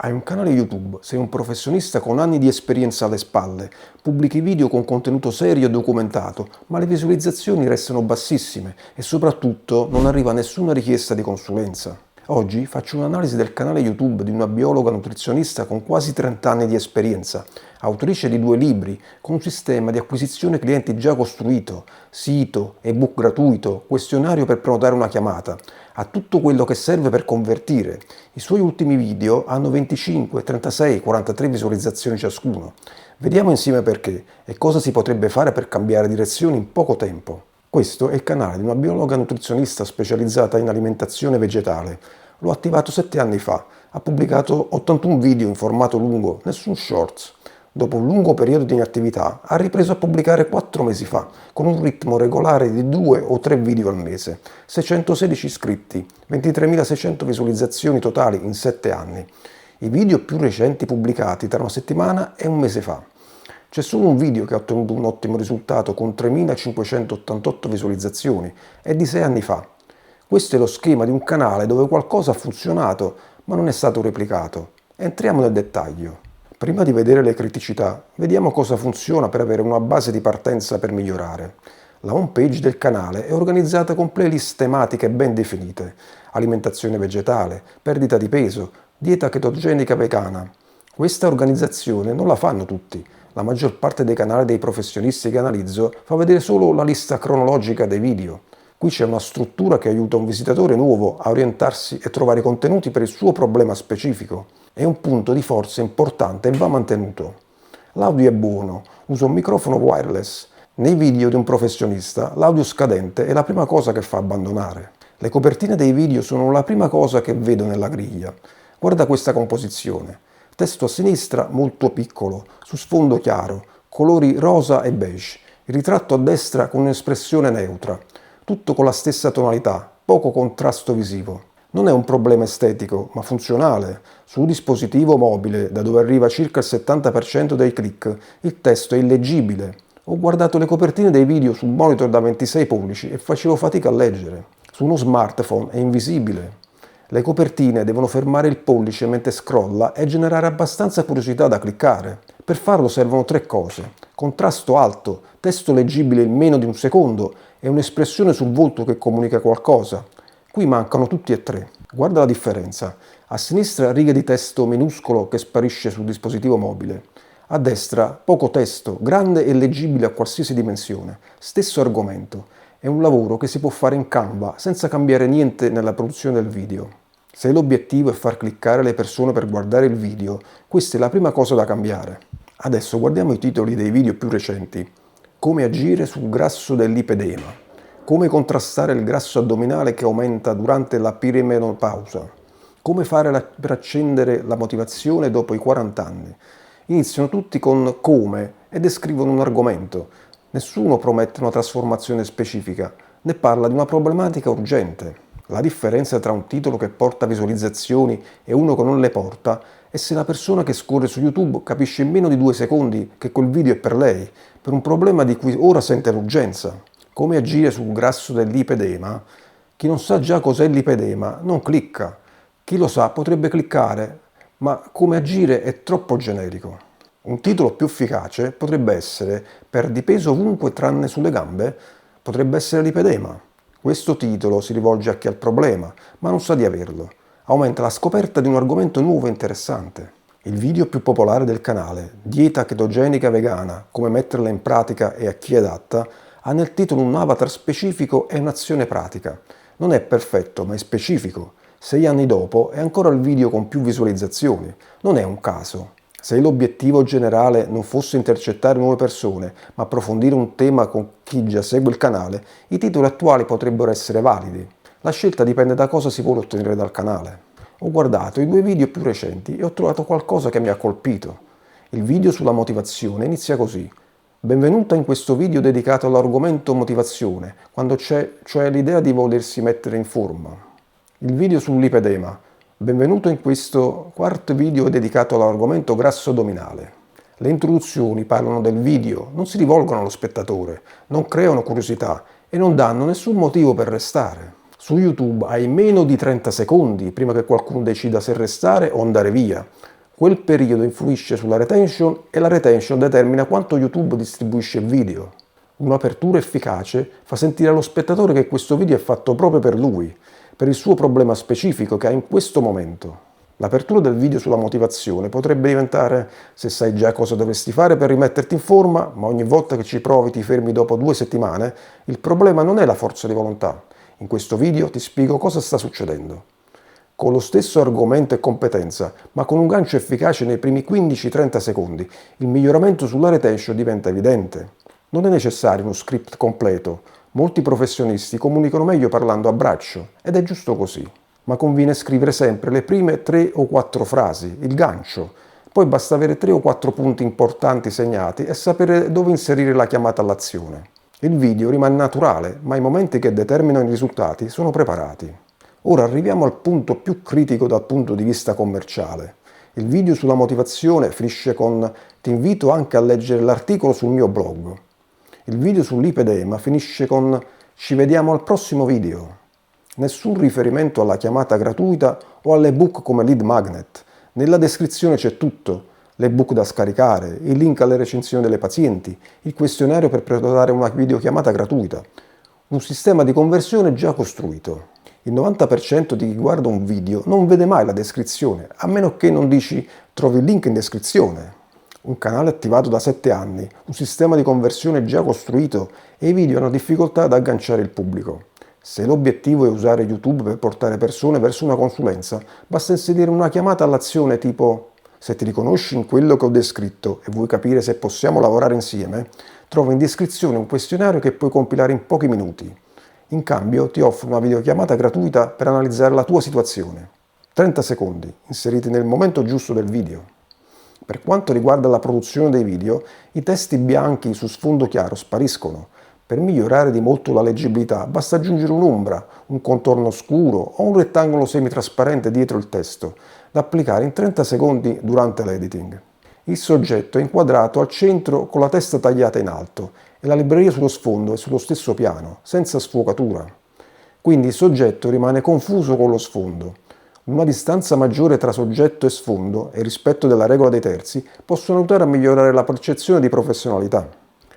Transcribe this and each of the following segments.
Hai un canale YouTube, sei un professionista con anni di esperienza alle spalle, pubblichi video con contenuto serio e documentato, ma le visualizzazioni restano bassissime e soprattutto non arriva nessuna richiesta di consulenza. Oggi faccio un'analisi del canale YouTube di una biologa nutrizionista con quasi 30 anni di esperienza, autrice di 2 libri, con un sistema di acquisizione clienti già costruito, sito, ebook gratuito, questionario per prenotare una chiamata. Ha tutto quello che serve per convertire. I suoi ultimi video hanno 25, 36, 43 visualizzazioni ciascuno. Vediamo insieme perché e cosa si potrebbe fare per cambiare direzione in poco tempo. Questo è il canale di una biologa nutrizionista specializzata in alimentazione vegetale. L'ho attivato 7 anni fa. Ha pubblicato 81 video in formato lungo, nessun shorts. Dopo un lungo periodo di inattività, ha ripreso a pubblicare 4 mesi fa, con un ritmo regolare di 2 o 3 video al mese, 616 iscritti, 23.600 visualizzazioni totali in 7 anni. I video più recenti pubblicati tra una settimana e un mese fa. C'è solo un video che ha ottenuto un ottimo risultato con 3.588 visualizzazioni, è di 6 anni fa. Questo è lo schema di un canale dove qualcosa ha funzionato, ma non è stato replicato. Entriamo nel dettaglio. Prima di vedere le criticità, vediamo cosa funziona per avere una base di partenza per migliorare. La home page del canale è organizzata con playlist tematiche ben definite: alimentazione vegetale, perdita di peso, dieta chetogenica vegana. Questa organizzazione non la fanno tutti. La maggior parte dei canali dei professionisti che analizzo fa vedere solo la lista cronologica dei video. Qui c'è una struttura che aiuta un visitatore nuovo a orientarsi e trovare contenuti per il suo problema specifico. È un punto di forza importante e va mantenuto. L'audio è buono, uso un microfono wireless. Nei video di un professionista l'audio scadente è la prima cosa che fa abbandonare. Le copertine dei video sono la prima cosa che vedo nella griglia. Guarda questa composizione. Testo a sinistra molto piccolo, su sfondo chiaro, colori rosa e beige. Il ritratto a destra con un'espressione neutra. Tutto con la stessa tonalità, poco contrasto visivo. Non è un problema estetico, ma funzionale. Sul dispositivo mobile, da dove arriva circa il 70% dei click, il testo è illeggibile. Ho guardato le copertine dei video su un monitor da 26 pollici e facevo fatica a leggere. Su uno smartphone è invisibile. Le copertine devono fermare il pollice mentre scrolla e generare abbastanza curiosità da cliccare. Per farlo servono 3 cose: contrasto alto, testo leggibile in meno di un secondo e un'espressione sul volto che comunica qualcosa. Qui mancano tutti e 3. Guarda la differenza. A sinistra righe di testo minuscolo che sparisce sul dispositivo mobile. A destra poco testo, grande e leggibile a qualsiasi dimensione. Stesso argomento. È un lavoro che si può fare in Canva senza cambiare niente nella produzione del video. Se l'obiettivo è far cliccare le persone per guardare il video, questa è la prima cosa da cambiare. Adesso guardiamo i titoli dei video più recenti. Come agire sul grasso del lipedema. Come contrastare il grasso addominale che aumenta durante la perimenopausa. Come fare per accendere la motivazione dopo i 40 anni. Iniziano tutti con come e descrivono un argomento. Nessuno promette una trasformazione specifica, né parla di una problematica urgente. La differenza tra un titolo che porta visualizzazioni e uno che non le porta è se la persona che scorre su YouTube capisce in meno di 2 secondi che quel video è per lei, per un problema di cui ora sente l'urgenza. Come agire sul grasso del lipedema? Chi non sa già cos'è il lipedema non clicca. Chi lo sa potrebbe cliccare, ma come agire è troppo generico. Un titolo più efficace potrebbe essere: perdi peso ovunque tranne sulle gambe? Potrebbe essere lipedema. Questo titolo si rivolge a chi ha il problema, ma non sa di averlo. Aumenta la scoperta di un argomento nuovo e interessante. Il video più popolare del canale, dieta chetogenica vegana, come metterla in pratica e a chi è adatta, ha nel titolo un avatar specifico e un'azione pratica. Non è perfetto, ma è specifico. 6 anni dopo è ancora il video con più visualizzazioni. Non è un caso. Se l'obiettivo generale non fosse intercettare nuove persone, ma approfondire un tema con chi già segue il canale, i titoli attuali potrebbero essere validi. La scelta dipende da cosa si vuole ottenere dal canale. Ho guardato i 2 video più recenti e ho trovato qualcosa che mi ha colpito. Il video sulla motivazione inizia così. Benvenuta in questo video dedicato all'argomento motivazione, quando c'è cioè l'idea di volersi mettere in forma. Il video sul lipedema. Benvenuto in questo 4º video dedicato all'argomento grasso addominale. Le introduzioni parlano del video, non si rivolgono allo spettatore, non creano curiosità e non danno nessun motivo per restare. Su YouTube hai meno di 30 secondi prima che qualcuno decida se restare o andare via. Quel periodo influisce sulla retention e la retention determina quanto YouTube distribuisce il video. Un'apertura efficace fa sentire allo spettatore che questo video è fatto proprio per lui, per il suo problema specifico che ha in questo momento. L'apertura del video sulla motivazione potrebbe diventare: se sai già cosa dovresti fare per rimetterti in forma, ma ogni volta che ci provi ti fermi dopo 2 settimane, il problema non è la forza di volontà. In questo video ti spiego cosa sta succedendo. Con lo stesso argomento e competenza, ma con un gancio efficace nei primi 15-30 secondi, il miglioramento sulla retention diventa evidente. Non è necessario uno script completo. Molti professionisti comunicano meglio parlando a braccio, ed è giusto così. Ma conviene scrivere sempre le prime 3 o 4 frasi, il gancio. Poi basta avere 3 o 4 punti importanti segnati e sapere dove inserire la chiamata all'azione. Il video rimane naturale, ma i momenti che determinano i risultati sono preparati. Ora arriviamo al punto più critico dal punto di vista commerciale. Il video sulla motivazione finisce con: ti invito anche a leggere l'articolo sul mio blog. Il video sull'ipedema finisce con: ci vediamo al prossimo video. Nessun riferimento alla chiamata gratuita o all'ebook come lead magnet. Nella descrizione c'è tutto: l'ebook da scaricare, il link alle recensioni delle pazienti, il questionario per prenotare una videochiamata gratuita. Un sistema di conversione già costruito. Il 90% di chi guarda un video non vede mai la descrizione, a meno che non dici: trovi il link in descrizione. Un canale attivato da 7 anni, un sistema di conversione già costruito e i video hanno difficoltà ad agganciare il pubblico. Se l'obiettivo è usare YouTube per portare persone verso una consulenza, basta inserire una chiamata all'azione tipo: se ti riconosci in quello che ho descritto e vuoi capire se possiamo lavorare insieme, trova in descrizione un questionario che puoi compilare in pochi minuti. In cambio ti offro una videochiamata gratuita per analizzare la tua situazione. 30 secondi, inseriti nel momento giusto del video. Per quanto riguarda la produzione dei video, i testi bianchi su sfondo chiaro spariscono. Per migliorare di molto la leggibilità basta aggiungere un'ombra, un contorno scuro o un rettangolo semitrasparente dietro il testo, da applicare in 30 secondi durante l'editing. Il soggetto è inquadrato al centro con la testa tagliata in alto e la libreria sullo sfondo è sullo stesso piano, senza sfocatura. Quindi il soggetto rimane confuso con lo sfondo. Una distanza maggiore tra soggetto e sfondo e il rispetto della regola dei terzi possono aiutare a migliorare la percezione di professionalità.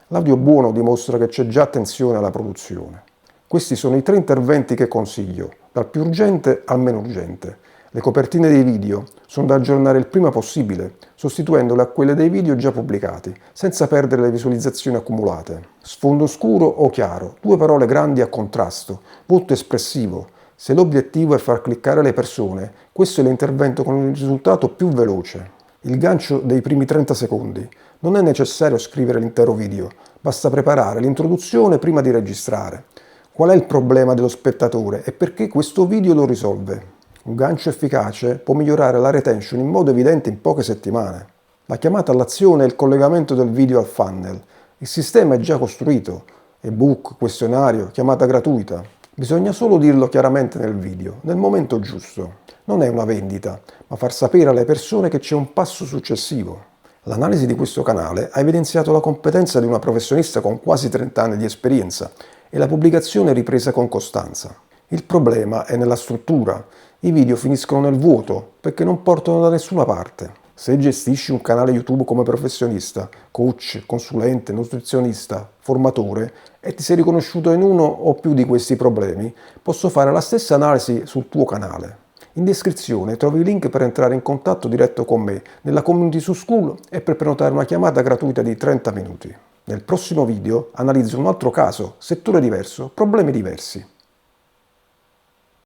L'audio buono dimostra che c'è già attenzione alla produzione. Questi sono i 3 interventi che consiglio, dal più urgente al meno urgente. Le copertine dei video sono da aggiornare il prima possibile, sostituendole a quelle dei video già pubblicati, senza perdere le visualizzazioni accumulate. Sfondo scuro o chiaro, 2 parole grandi a contrasto, molto espressivo. Se l'obiettivo è far cliccare le persone, questo è l'intervento con il risultato più veloce. Il gancio dei primi 30 secondi. Non è necessario scrivere l'intero video, basta preparare l'introduzione prima di registrare. Qual è il problema dello spettatore e perché questo video lo risolve? Un gancio efficace può migliorare la retention in modo evidente in poche settimane. La chiamata all'azione è il collegamento del video al funnel. Il sistema è già costruito. Ebook, questionario, chiamata gratuita. Bisogna solo dirlo chiaramente nel video, nel momento giusto. Non è una vendita, ma far sapere alle persone che c'è un passo successivo. L'analisi di questo canale ha evidenziato la competenza di una professionista con quasi 30 anni di esperienza e la pubblicazione è ripresa con costanza. Il problema è nella struttura. I video finiscono nel vuoto perché non portano da nessuna parte. Se gestisci un canale YouTube come professionista, coach, consulente, nutrizionista, formatore e ti sei riconosciuto in uno o più di questi problemi, posso fare la stessa analisi sul tuo canale. In descrizione trovi il link per entrare in contatto diretto con me nella community su School e per prenotare una chiamata gratuita di 30 minuti. Nel prossimo video analizzo un altro caso, settore diverso, problemi diversi.